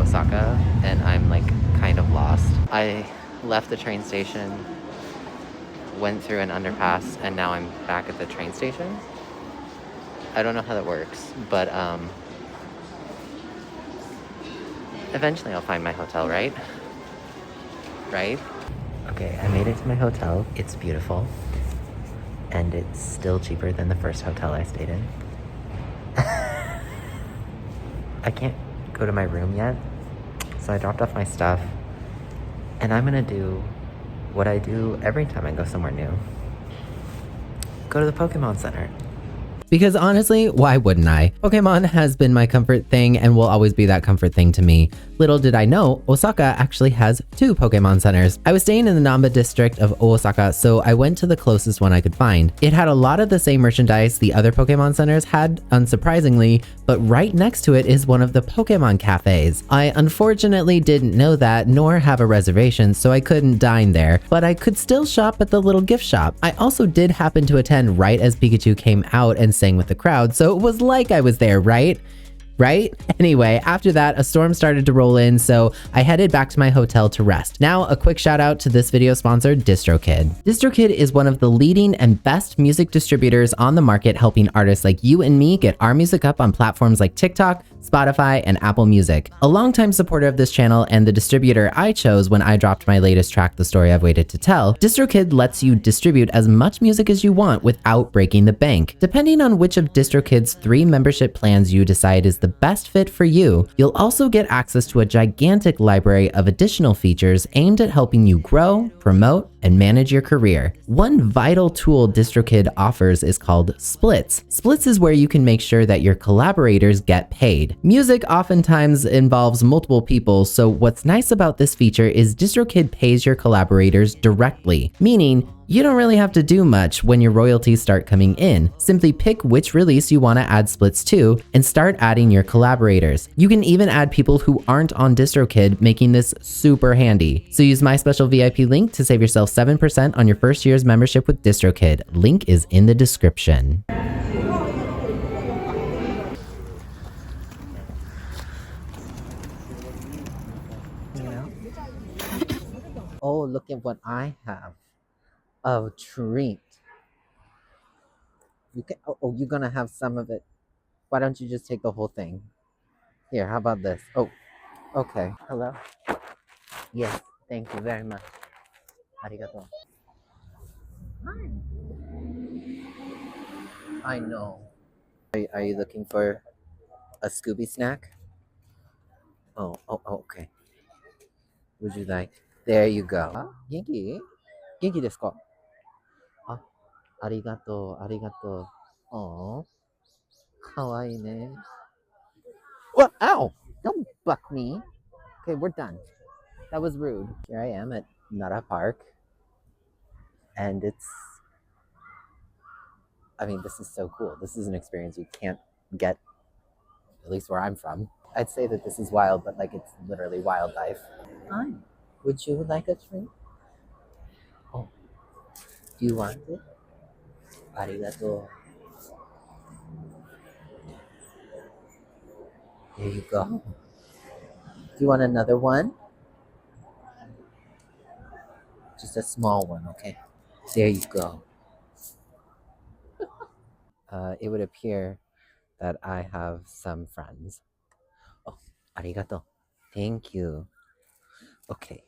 Osaka and I'm like kind of lost. I left the train station, went through an underpass, and now I'm back at the train station. I don't know how that works, but eventually I'll find my hotel, right? Right? Okay, I made it to my hotel. It's beautiful. And it's still cheaper than the first hotel I stayed in. I can't go to my room yet, so I dropped off my stuff. And I'm gonna do what I do every time I go somewhere new. Go to the Pokemon Center. Because honestly, why wouldn't I? Pokemon has been my comfort thing and will always be that comfort thing to me. Little did I know, Osaka actually has 2 Pokemon centers. I was staying in the Namba district of Osaka, so I went to the closest one I could find. It had a lot of the same merchandise the other Pokemon centers had, unsurprisingly, but right next to it is one of the Pokemon cafes. I unfortunately didn't know that, nor have a reservation, so I couldn't dine there, but I could still shop at the little gift shop. I also did happen to attend right as Pikachu came out and sang with the crowd, so it was like I was there, right? Anyway, after that, a storm started to roll in, so I headed back to my hotel to rest. Now, a quick shout out to this video sponsor, DistroKid. DistroKid is one of the leading and best music distributors on the market, helping artists like you and me get our music up on platforms like TikTok, Spotify, and Apple Music. A longtime supporter of this channel and the distributor I chose when I dropped my latest track, The Story I've Waited to Tell, DistroKid lets you distribute as much music as you want without breaking the bank. Depending on which of DistroKid's 3 membership plans you decide is the best fit for you, you'll also get access to a gigantic library of additional features aimed at helping you grow, promote, and manage your career. One vital tool DistroKid offers is called Splits. Splits is where you can make sure that your collaborators get paid. Music oftentimes involves multiple people, so what's nice about this feature is DistroKid pays your collaborators directly, meaning you don't really have to do much when your royalties start coming in. Simply pick which release you want to add splits to and start adding your collaborators. You can even add people who aren't on DistroKid, making this super handy. So use my special VIP link to save yourself 7% on your first year's membership with DistroKid. Link is in the description. Oh, look at what I have. A treat. You can, oh, you're gonna have some of it. Why don't you just take the whole thing? Here, how about this? Oh, okay. Hello? Yes, thank you very much. Arigato. Hi. I know. Are you looking for a Scooby snack? Oh, okay. Would you like? There you go. Genki? Genki desu ka? Ah, arigato, arigato. Oh, kawaii ne. What? Ow! Don't buck me. Okay, we're done. That was rude. Here I am at Nara Park. And I mean, this is so cool. This is an experience you can't get, at least where I'm from. I'd say that this is wild, but like it's literally wildlife. Hi. Would you like a treat? Oh, do you want it? Arigato. There you go. Do you want another one? Just a small one, okay? There you go. It would appear that I have some friends. Oh, arigato. Thank you. Okay.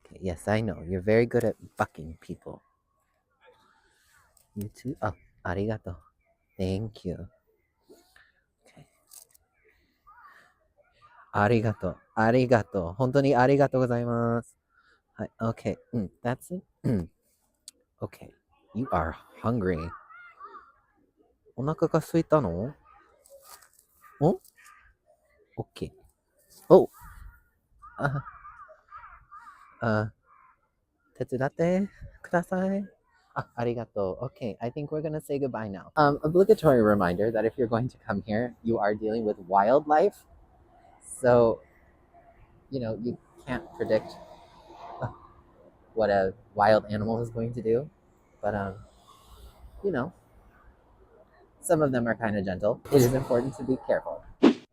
Okay. Yes, I know. You're very good at bucking people. You too? Oh, arigato. Thank you. Okay. Arigato. Arigato. 本当にありがとうございます。はい。Okay. That's it. Okay. You are hungry. お腹が空いたの？お？ Okay. Oh. 手伝ってください。arigato. Okay, I think we're gonna say goodbye now. Obligatory reminder that if you're going to come here, you are dealing with wildlife. So, you can't predict what a wild animal is going to do. But, some of them are kind of gentle. It is important to be careful.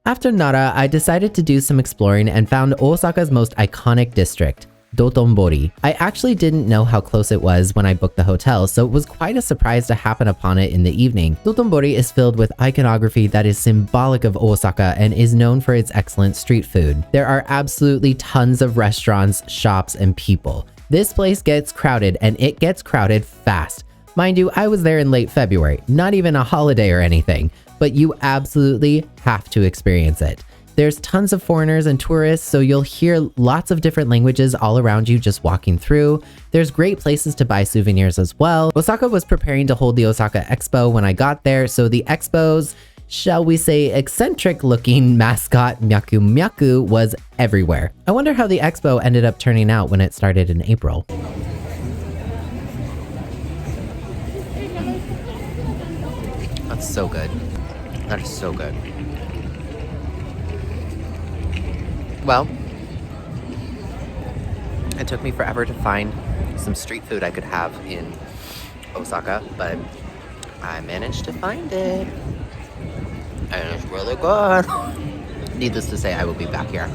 After Nara, I decided to do some exploring and found Osaka's most iconic district, Dotonbori. I actually didn't know how close it was when I booked the hotel, so it was quite a surprise to happen upon it in the evening. Dotonbori is filled with iconography that is symbolic of Osaka and is known for its excellent street food. There are absolutely tons of restaurants, shops, and people. This place gets crowded, and it gets crowded fast. Mind you, I was there in late February, not even a holiday or anything, but you absolutely have to experience it. There's tons of foreigners and tourists, so you'll hear lots of different languages all around you just walking through. There's great places to buy souvenirs as well. Osaka was preparing to hold the Osaka Expo when I got there, so the Expo's, shall we say, eccentric looking mascot Myaku Myaku was everywhere. I wonder how the Expo ended up turning out when it started in April. That's so good. That is so good. Well, it took me forever to find some street food I could have in Osaka, but I managed to find it. And it's really good. Needless to say, I will be back here.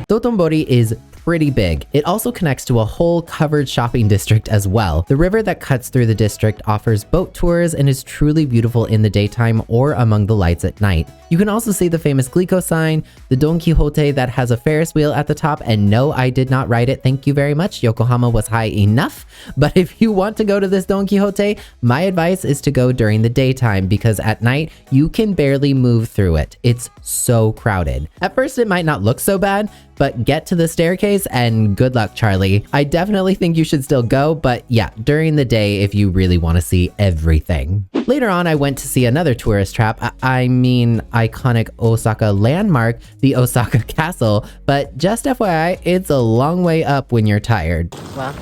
Dotonbori is pretty big. It also connects to a whole covered shopping district as well. The river that cuts through the district offers boat tours and is truly beautiful in the daytime or among the lights at night. You can also see the famous Glico sign, the Don Quixote that has a Ferris wheel at the top, and no, I did not ride it, thank you very much. Yokohama was high enough. But if you want to go to this Don Quixote, my advice is to go during the daytime because at night, you can barely move through it. It's so crowded. At first, it might not look so bad, but get to the staircase and good luck, Charlie. I definitely think you should still go, but yeah, during the day if you really want to see everything. Later on, I went to see another tourist trap, I mean iconic Osaka landmark, the Osaka Castle, but just FYI, it's a long way up when you're tired. Well,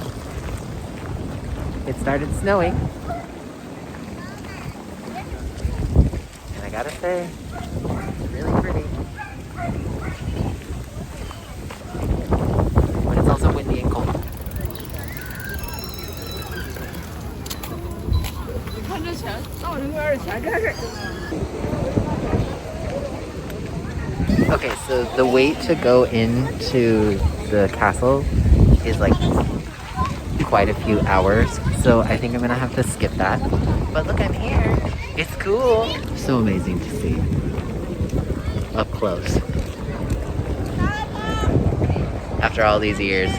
it started snowing. And I gotta say, it's really pretty. But it's also windy and cold. Okay, so the wait to go into the castle is like quite a few hours, so I think I'm gonna have to skip that. But look, I'm here. It's cool. So amazing to see up close after all these years.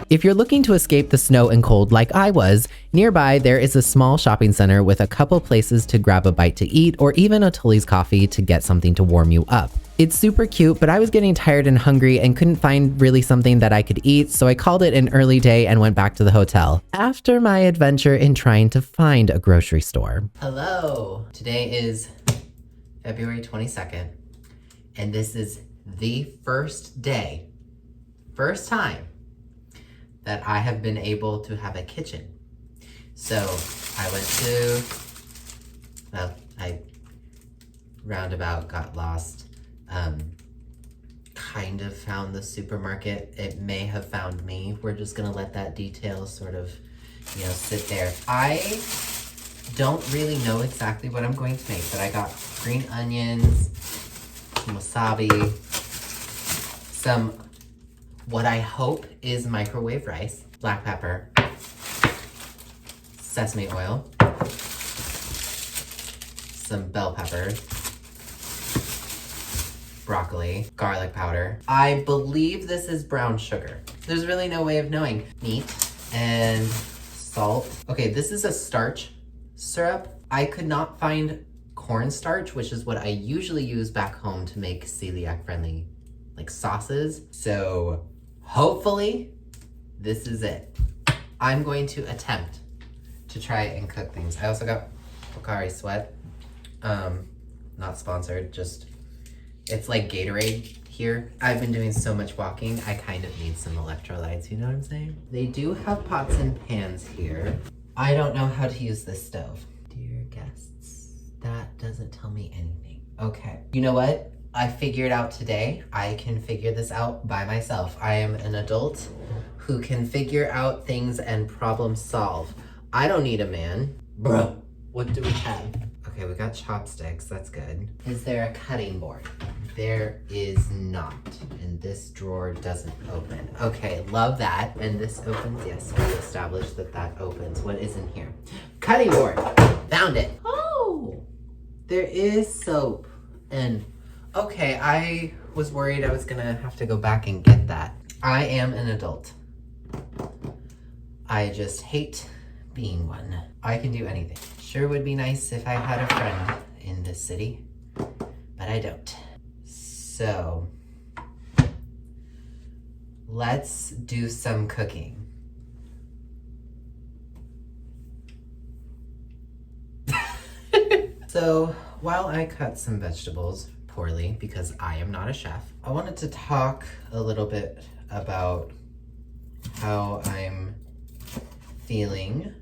If you're looking to escape the snow and cold like I was, nearby there is a small shopping center with a couple places to grab a bite to eat or even a Tully's coffee to get something to warm you up. It's super cute, but I was getting tired and hungry and couldn't find really something that I could eat, so I called it an early day and went back to the hotel after my adventure in trying to find a grocery store. Hello! Today is February 22nd, and this is the first time that I have been able to have a kitchen. So I went to, well, I roundabout got lost, kind of found the supermarket. It may have found me. We're just gonna let that detail sort of, you know, sit there. I don't really know exactly what I'm going to make, but I got green onions, wasabi, some what I hope is microwave rice, black pepper, sesame oil, some bell peppers, broccoli, garlic powder. I believe this is brown sugar. There's really no way of knowing. Meat and salt. Okay, this is a starch syrup. I could not find cornstarch, which is what I usually use back home to make celiac friendly like sauces. So hopefully this is it. I'm going to attempt to try and cook things. I also got Pocari Sweat. Not sponsored, just, it's like Gatorade here. I've been doing so much walking, I kind of need some electrolytes, you know what I'm saying? They do have pots and pans here. I don't know how to use this stove. Dear guests, that doesn't tell me anything. Okay, you know what? I figured out today, I can figure this out by myself. I am an adult who can figure out things and problem solve. I don't need a man. Bro, What do we have? Okay, we got chopsticks. That's good. Is there a cutting board? There is not. And this drawer doesn't open. Okay, love that. And this opens. Yes, we established that that opens. What is in here? Cutting board. Found it. Oh, there is soap. And okay, I was worried I was gonna have to go back and get that. I am an adult. I just hate being one. I can do anything. Sure would be nice if I had a friend in this city, but I don't. So, let's do some cooking. So, while I cut some vegetables poorly because I am not a chef, I wanted to talk a little bit about how I'm feeling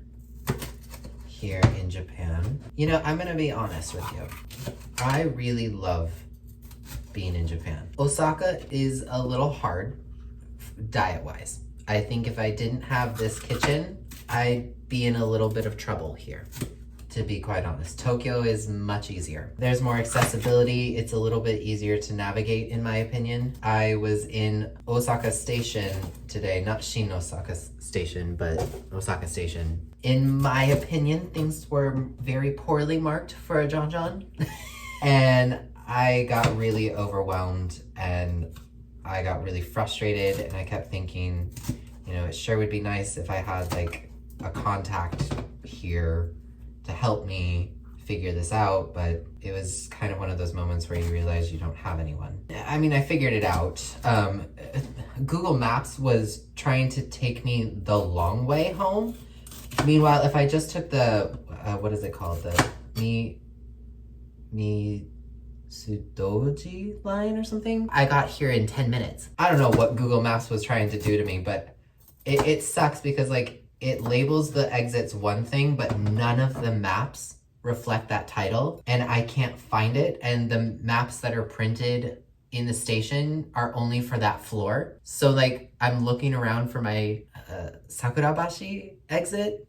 here in Japan. You know, I'm gonna be honest with you. I really love being in Japan. Osaka is a little hard diet-wise. I think if I didn't have this kitchen, I'd be in a little bit of trouble here, to be quite honest. Tokyo is much easier. There's more accessibility. It's a little bit easier to navigate, in my opinion. I was in Osaka Station today, not Shin Osaka Station, but Osaka Station. In my opinion, things were very poorly marked for a Janjan. And I got really overwhelmed and I got really frustrated, and I kept thinking, you know, it sure would be nice if I had like a contact here to help me figure this out, but it was kind of one of those moments where you realize you don't have anyone. I mean, I figured it out. Google Maps was trying to take me the long way home. Meanwhile, if I just took the, what is it called? The Mitsudoji line or something? I got here in 10 minutes. I don't know what Google Maps was trying to do to me, but it sucks because like it labels the exits one thing, but none of the maps reflect that title, and I can't find it. And the maps that are printed in the station are only for that floor. So like I'm looking around for my Sakurabashi exit,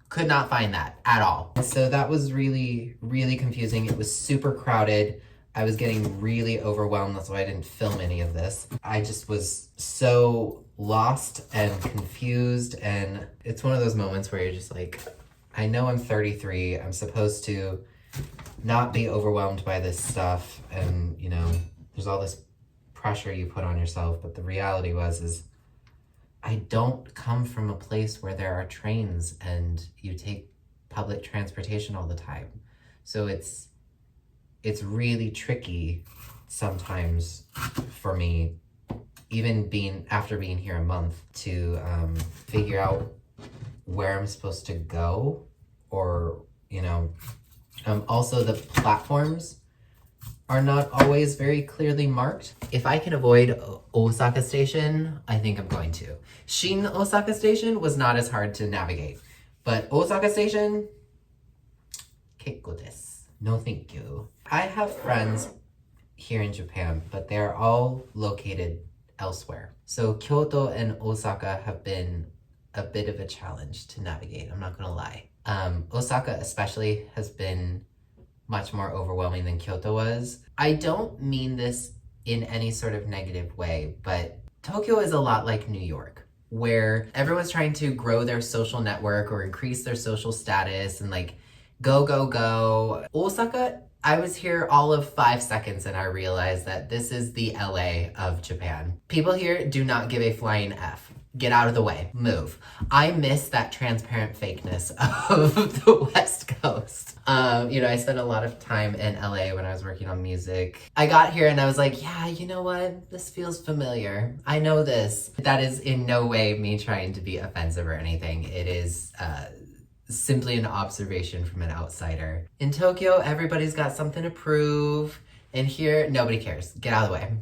could not find that at all. So that was really, really confusing. It was super crowded. I was getting really overwhelmed. That's why I didn't film any of this. I just was so lost and confused. And it's one of those moments where you're just like, I know I'm 33. I'm supposed to not be overwhelmed by this stuff. And, you know, there's all this pressure you put on yourself. But the reality is I don't come from a place where there are trains and you take public transportation all the time. So it's really tricky sometimes for me, even after being here a month, to figure out where I'm supposed to go, or, you know, also the platforms are not always very clearly marked. If I can avoid Osaka Station, I think I'm going to. Shin Osaka Station was not as hard to navigate, but Osaka Station, keiko desu. No thank you. I have friends here in Japan, but they're all located elsewhere. So Kyoto and Osaka have been a bit of a challenge to navigate, I'm not gonna lie. Osaka especially has been much more overwhelming than Kyoto was. I don't mean this in any sort of negative way, but Tokyo is a lot like New York, where everyone's trying to grow their social network or increase their social status and like go, go, go. Osaka, I was here all of 5 seconds and I realized that this is the LA of Japan. People here do not give a flying F. Get out of the way, move. I miss that transparent fakeness of the West Coast. You know, I spent a lot of time in LA when I was working on music. I got here and I was like, yeah, you know what? This feels familiar. I know this. That is in no way me trying to be offensive or anything. It is simply an observation from an outsider. In Tokyo, everybody's got something to prove. And here, nobody cares. Get out of the way.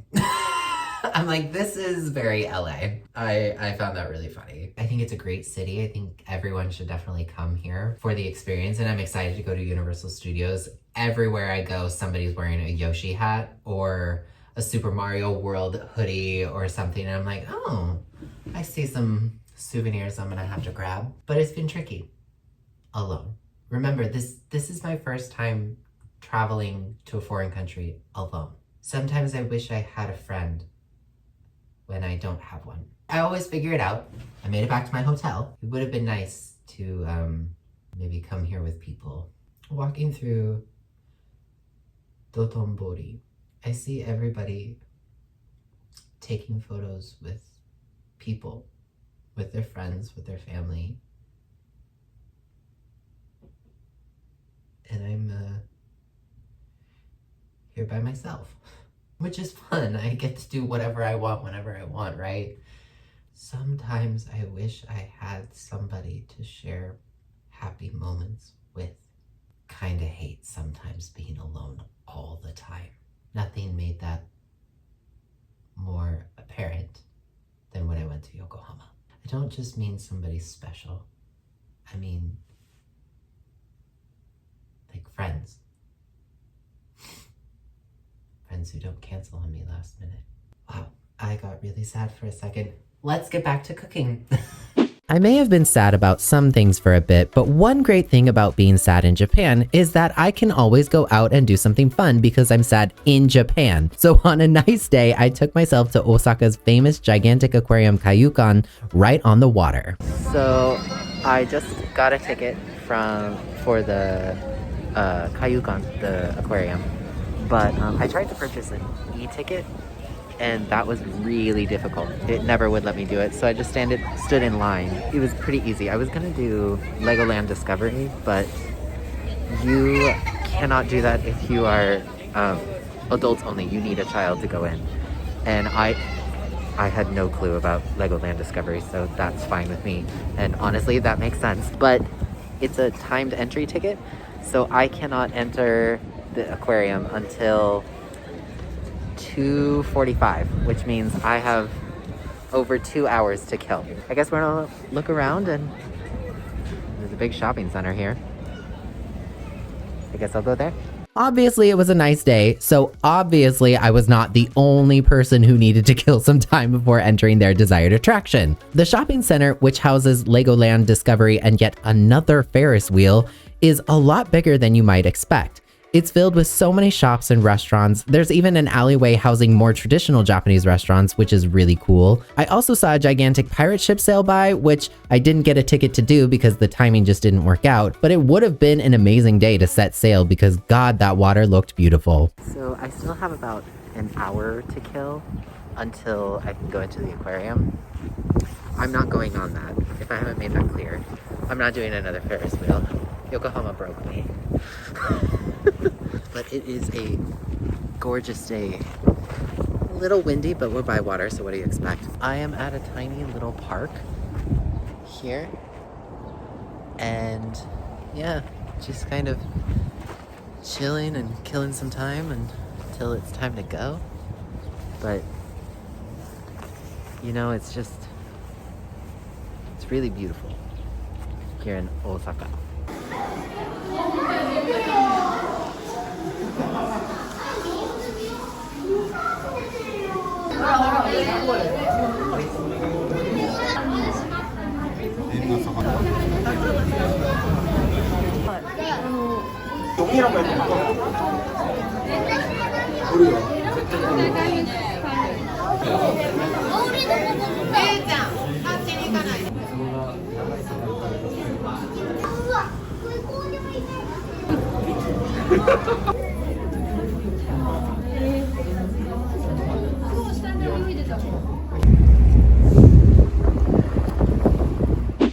I'm like, this is very LA. I found that really funny. I think it's a great city. I think everyone should definitely come here for the experience. And I'm excited to go to Universal Studios. Everywhere I go, somebody's wearing a Yoshi hat or a Super Mario World hoodie or something. And I'm like, oh, I see some souvenirs I'm gonna have to grab. But it's been tricky. Alone. Remember, this is my first time traveling to a foreign country alone. Sometimes I wish I had a friend when I don't have one. I always figure it out. I made it back to my hotel. It would have been nice to maybe come here with people. Walking through Dotonbori, I see everybody taking photos with people, with their friends, with their family. And I'm here by myself, which is fun. I get to do whatever I want whenever I want, right? Sometimes I wish I had somebody to share happy moments with. Kinda hate sometimes being alone all the time. Nothing made that more apparent than when I went to Yokohama. I don't just mean somebody special. I mean, like friends. Friends who don't cancel on me last minute. Wow, I got really sad for a second. Let's get back to cooking. I may have been sad about some things for a bit, but one great thing about being sad in Japan is that I can always go out and do something fun because I'm sad in Japan. So on a nice day, I took myself to Osaka's famous gigantic aquarium Kaiyukan right on the water. So I just got a ticket for the Kaiyukan, the aquarium, but I tried to purchase an e-ticket, and that was really difficult. It never would let me do it, so I just stood in line. It was pretty easy. I was gonna do Legoland Discovery, but you cannot do that if you are adults only. You need a child to go in. And I had no clue about Legoland Discovery, so that's fine with me. And honestly, that makes sense. But it's a timed entry ticket, so I cannot enter the aquarium until 2:45, which means I have over 2 hours to kill. I guess we're gonna look around, and there's a big shopping center here. I guess I'll go there. Obviously, it was a nice day, so obviously I was not the only person who needed to kill some time before entering their desired attraction. The shopping center, which houses Legoland Discovery and yet another Ferris wheel, is a lot bigger than you might expect. It's filled with so many shops and restaurants. There's even an alleyway housing more traditional Japanese restaurants, which is really cool. I also saw a gigantic pirate ship sail by, which I didn't get a ticket to do because the timing just didn't work out, but it would have been an amazing day to set sail because God, that water looked beautiful. So I still have about an hour to kill until I can go into the aquarium. I'm not going on that, if I haven't made that clear. I'm not doing another Ferris wheel. Yokohama broke me. But it is a gorgeous day. A little windy, but we're by water, so what do you expect? I am at a tiny little park here. And yeah, just kind of chilling and killing some time until it's time to go. But, you know, it's really beautiful here in Osaka.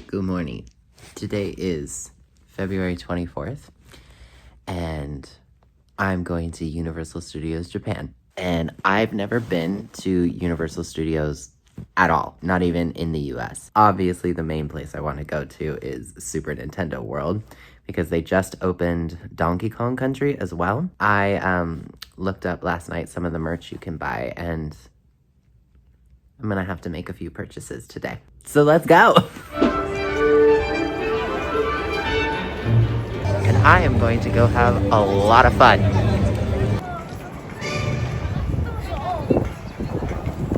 Good morning. Today is February 24th, and I'm going to Universal Studios Japan. And I've never been to Universal Studios at all, not even in the US. Obviously, the main place I want to go to is Super Nintendo World, because they just opened Donkey Kong Country as well. I looked up last night some of the merch you can buy, and I'm gonna have to make a few purchases today. So let's go! And I am going to go have a lot of fun.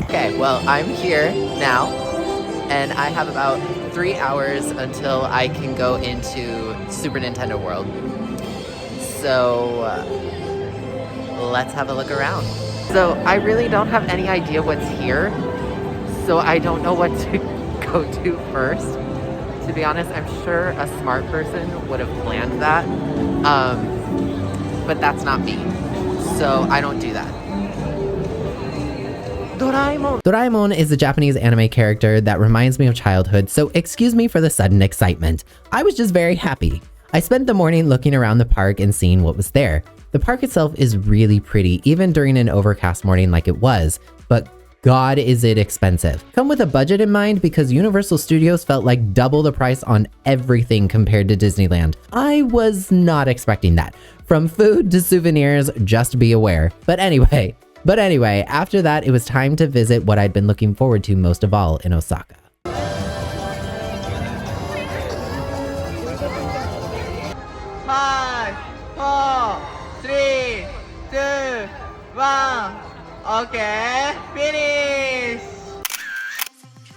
Okay, well, I'm here now, and I have about 3 hours until I can go into Super Nintendo World. So let's have a look around. So I really don't have any idea what's here. So I don't know what to go to first. To be honest, I'm sure a smart person would have planned that. But that's not me. So I don't do that. Doraemon! Doraemon is a Japanese anime character that reminds me of childhood, so excuse me for the sudden excitement. I was just very happy. I spent the morning looking around the park and seeing what was there. The park itself is really pretty, even during an overcast morning like it was, but God is it expensive. Come with a budget in mind because Universal Studios felt like double the price on everything compared to Disneyland. I was not expecting that. From food to souvenirs, just be aware. But anyway, after that, it was time to visit what I'd been looking forward to most of all in Osaka. 5, 4, 3, 2, 1. Okay, finish!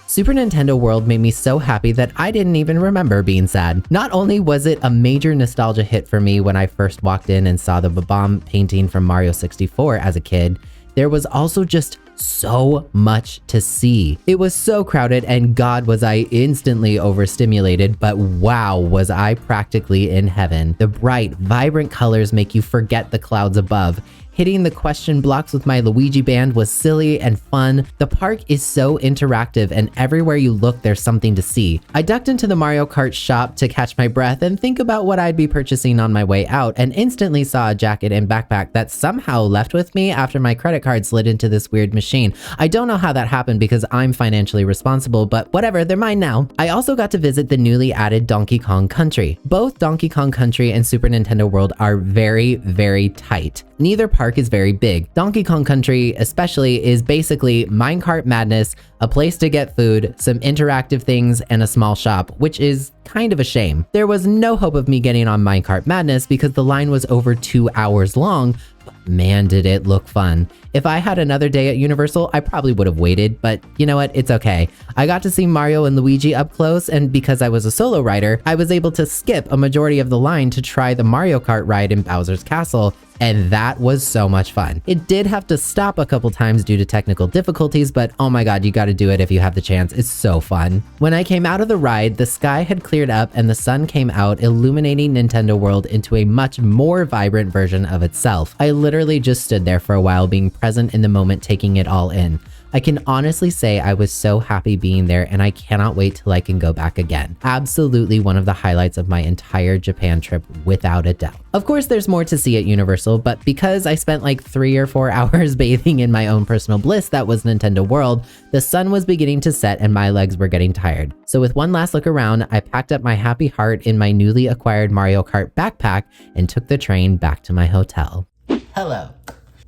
Super Nintendo World made me so happy that I didn't even remember being sad. Not only was it a major nostalgia hit for me when I first walked in and saw the Bob-omb painting from Mario 64 as a kid, there was also just so much to see. It was so crowded and God was I instantly overstimulated, but wow was I practically in heaven. The bright, vibrant colors make you forget the clouds above. Hitting the question blocks with my Luigi band was silly and fun. The park is so interactive and everywhere you look there's something to see. I ducked into the Mario Kart shop to catch my breath and think about what I'd be purchasing on my way out and instantly saw a jacket and backpack that somehow left with me after my credit card slid into this weird machine. I don't know how that happened because I'm financially responsible, but whatever, they're mine now. I also got to visit the newly added Donkey Kong Country. Both Donkey Kong Country and Super Nintendo World are very, very tight. Neither park is very big. Donkey Kong Country especially is basically minecart madness, a place to get food, some interactive things, and a small shop, which is kind of a shame. There was no hope of me getting on minecart madness because the line was over 2 hours long, but man did it look fun. If I had another day at Universal, I probably would have waited, but you know what, it's okay. I got to see Mario and Luigi up close, and because I was a solo rider, I was able to skip a majority of the line to try the Mario Kart ride in Bowser's Castle, and that was so much fun. It did have to stop a couple times due to technical difficulties, but oh my god, you gotta do it if you have the chance. It's so fun. When I came out of the ride, the sky had cleared up and the sun came out, illuminating Nintendo World into a much more vibrant version of itself. I literally just stood there for a while, being present in the moment, taking it all in. I can honestly say I was so happy being there and I cannot wait till I can go back again. Absolutely one of the highlights of my entire Japan trip without a doubt. Of course, there's more to see at Universal, but because I spent like 3 or 4 hours bathing in my own personal bliss that was Nintendo World, the sun was beginning to set and my legs were getting tired. So with one last look around, I packed up my happy heart in my newly acquired Mario Kart backpack and took the train back to my hotel. Hello.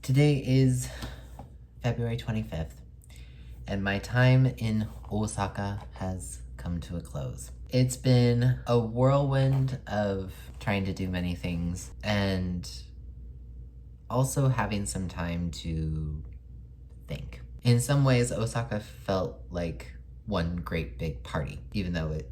Today is February 25th. And my time in Osaka has come to a close. It's been a whirlwind of trying to do many things and also having some time to think. In some ways, Osaka felt like one great big party, even though it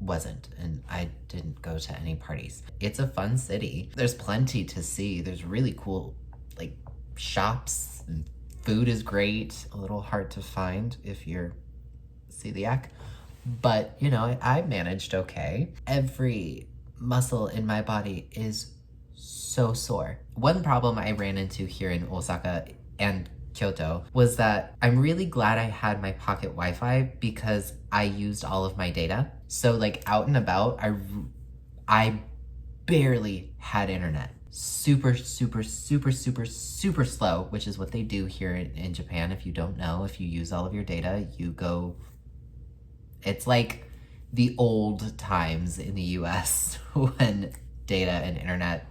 wasn't, and I didn't go to any parties. It's a fun city. There's plenty to see. There's really cool, like, shops and food is great, a little hard to find if you're celiac, but you know, I managed okay. Every muscle in my body is so sore. One problem I ran into here in Osaka and Kyoto was that I'm really glad I had my pocket Wi-Fi because I used all of my data. So like out and about, I barely had internet. Super slow, which is what they do here in Japan. If you don't know, if you use all of your data, you go, it's like the old times in the US when data and internet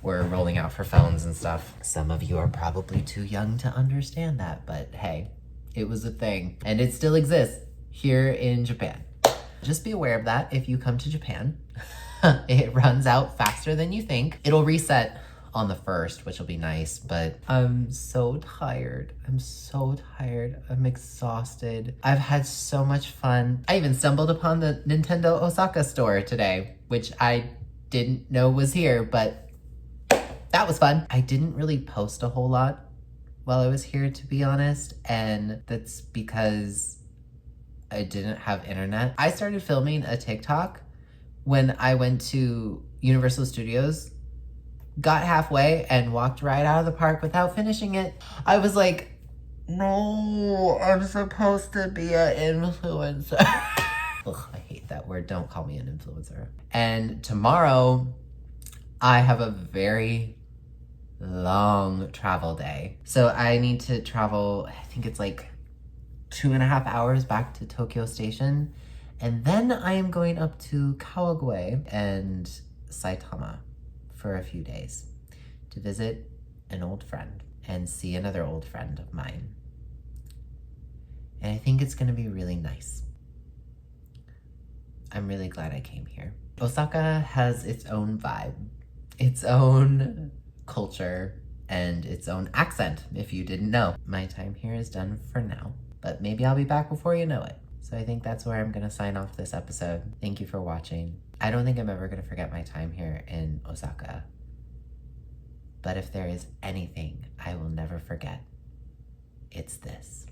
were rolling out for phones and stuff. Some of you are probably too young to understand that, but hey, it was a thing and it still exists here in Japan. Just be aware of that if you come to Japan. It runs out faster than you think. It'll reset on the 1st, which will be nice, but I'm so tired. I'm so tired. I'm exhausted. I've had so much fun. I even stumbled upon the Nintendo Osaka store today, which I didn't know was here, but that was fun. I didn't really post a whole lot while I was here, to be honest, and that's because I didn't have internet. I started filming a TikTok when I went to Universal Studios, got halfway, and walked right out of the park without finishing it. I was like, no, I'm supposed to be an influencer. Ugh, I hate that word. Don't call me an influencer. And tomorrow, I have a very long travel day. So I need to travel, I think it's like 2.5 hours back to Tokyo Station. And then I am going up to Kawagué and Saitama for a few days to visit an old friend and see another old friend of mine. And I think it's gonna be really nice. I'm really glad I came here. Osaka has its own vibe, its own culture, and its own accent, if you didn't know. My time here is done for now, but maybe I'll be back before you know it. So I think that's where I'm gonna sign off this episode. Thank you for watching. I don't think I'm ever gonna forget my time here in Osaka. But if there is anything I will never forget, it's this.